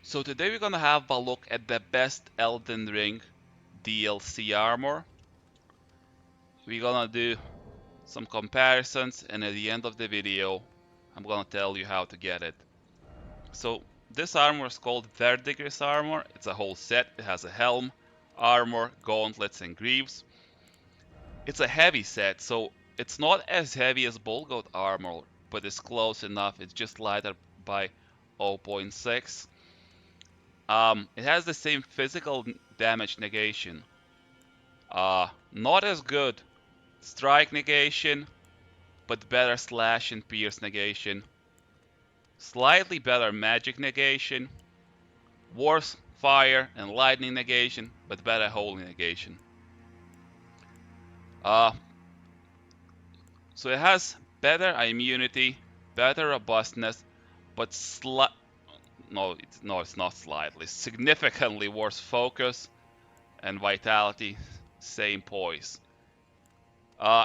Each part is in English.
So today we're gonna have a look at the best Elden Ring DLC armor. We're gonna do some comparisons, and at the end of the video I'm gonna tell you how to get it. So this armor is called Verdigris armor. It's a whole set. It has a helm, armor, gauntlets, and greaves. It's a heavy set, so it's not as heavy as Bulgoat armor, but it's close enough. It's just lighter by 0.6. It has the same physical damage negation. Not as good strike negation, but better slash and pierce negation. Slightly better magic negation. Worse fire and lightning negation, but better holy negation. So it has better immunity, better robustness, but it's not slightly, significantly worse focus and vitality, same poise.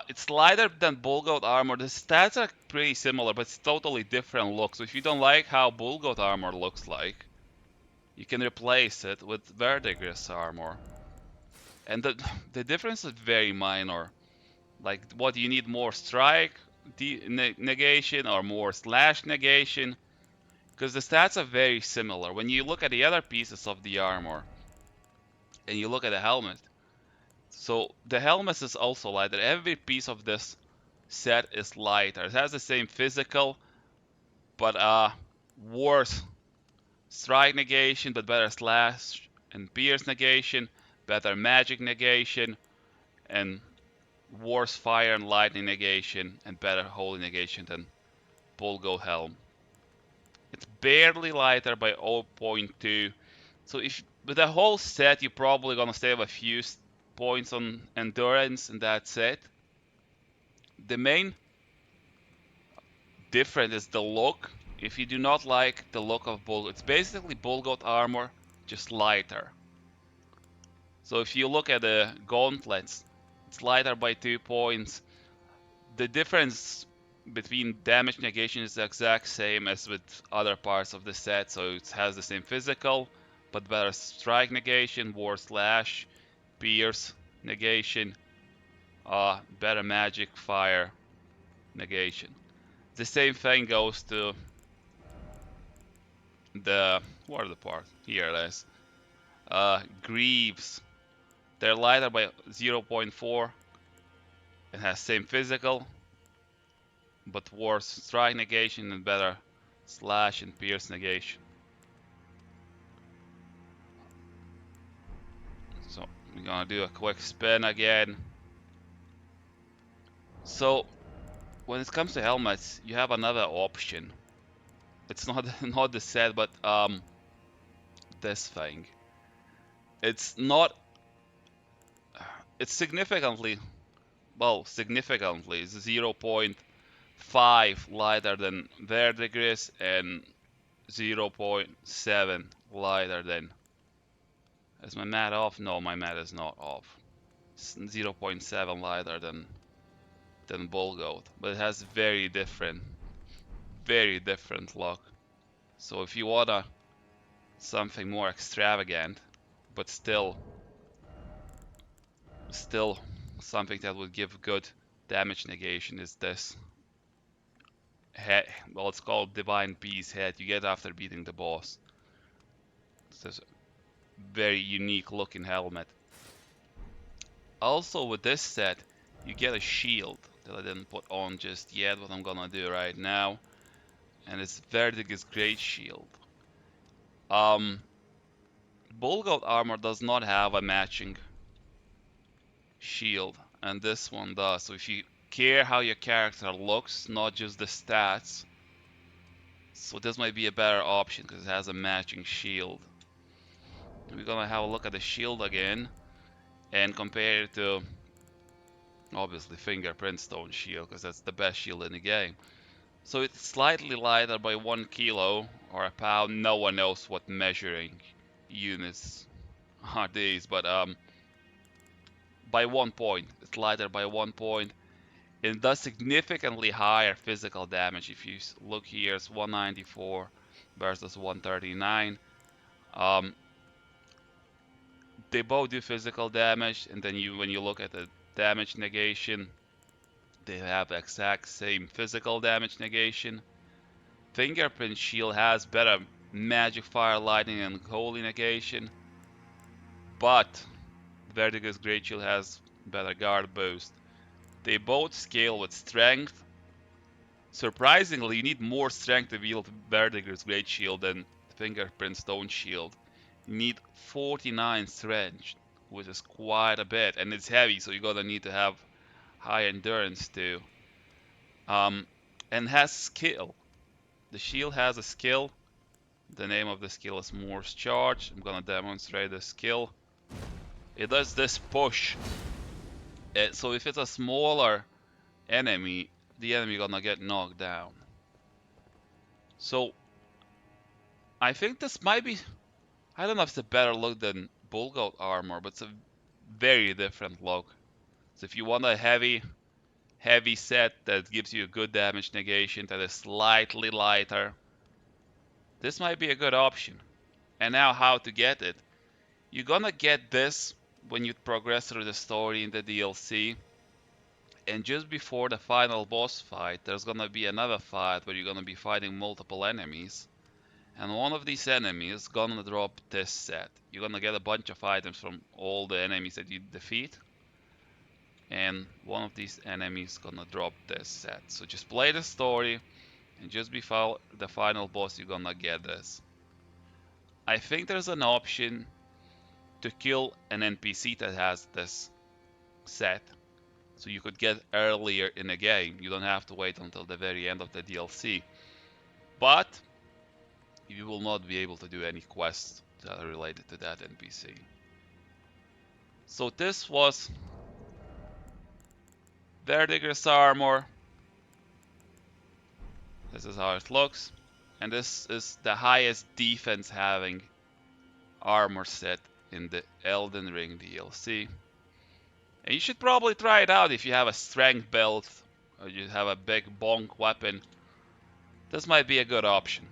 It's lighter than Bullgoat armor. The stats are pretty similar, but it's totally different look. So if you don't like how Bullgoat armor looks like, you can replace it with Verdigris armor. And the difference is very minor. Like, what do you need, more strike negation or more slash negation? Because the stats are very similar. When you look at the other pieces of the armor, and you look at the helmet, so the helmet is also lighter. Every piece of this set is lighter. It has the same physical, but worse strike negation, but better slash and pierce negation, better magic negation, and worse fire and lightning negation, and better holy negation than Bulgo helm. It's barely lighter by 0.2. So if with the whole set, you're probably gonna save a few points on endurance, and that's it. The main difference is the look. If you do not like the look of Bulgoat, it's basically Bulgoat armor, just lighter. So if you look at the gauntlets, it's lighter by 2 points. The difference between damage negation is the exact same as with other parts of the set, so it has the same physical, but better strike negation, war slash, pierce negation, better magic, fire negation. The same thing goes to the, what are the parts? Here it is. Greaves. They're lighter by 0.4. It has same physical, but worse strike negation and better slash and pierce negation. So we're gonna do a quick spin again. So when it comes to helmets, you have another option. It's not not the set, but this thing. It's not. It's significantly, well, significantly, it's 0.5 lighter than Verdigris and 0.7 lighter than. Is my mat off? No, my mat is not off. It's 0.7 lighter than Bulgoat, but it has very different look. So if you wanna something more extravagant, but still something that would give good damage negation, is this head. Well, it's called Divine Beast head. You get after beating the boss. It's this very unique looking helmet. Also with this set, you get a shield that I didn't put on just yet, what I'm gonna do right now. And it's Veris Greatshield. Bulgoat armor does not have a matching shield, and this one does. So if you care how your character looks, not just the stats, so this might be a better option because it has a matching shield. We're gonna have a look at the shield again and compare it to, obviously, Fingerprint Stone shield, because that's the best shield in the game. So it's slightly lighter by 1 kilo or a pound. No one knows what measuring units are these, but by 1 point. It's lighter by 1 point. It does significantly higher physical damage. If you look here, it's 194 versus 139. Um, they both do physical damage, and then when you look at the damage negation, they have exact same physical damage negation. Fingerprint Shield has better magic, fire, lightning, and holy negation, but Verdigris Greatshield has better guard boost. They both scale with strength. Surprisingly, you need more strength to wield Verdigris Greatshield than Fingerprint Stone Shield. You need 49 strength, which is quite a bit, and it's heavy, so you're gonna need to have high endurance too. Um, and has skill. The shield has a skill. The name of the skill is Morse Charge. I'm gonna demonstrate the skill. It does this push. So if it's a smaller enemy, the enemy gonna get knocked down. So I think this might be, I don't know if it's a better look than Bullgoat armor, but it's a very different look. So if you want a heavy set that gives you a good damage negation that is slightly lighter, this might be a good option. And now how to get it. You're gonna get this when you progress through the story in the DLC. And just before the final boss fight, there's gonna be another fight where you're gonna be fighting multiple enemies. And one of these enemies is gonna drop this set. You're gonna get a bunch of items from all the enemies that you defeat. And one of these enemies is gonna drop this set. So just play the story, and just before the final boss, you're gonna get this. I think there's an option to kill an NPC that has this set. So you could get earlier in the game. You don't have to wait until the very end of the DLC. But you will not be able to do any quests that are related to that NPC. So this was Verdigris armor. This is how it looks. And this is the highest defense having armor set in the Elden Ring DLC. And you should probably try it out if you have a strength belt or you have a big bonk weapon. This might be a good option.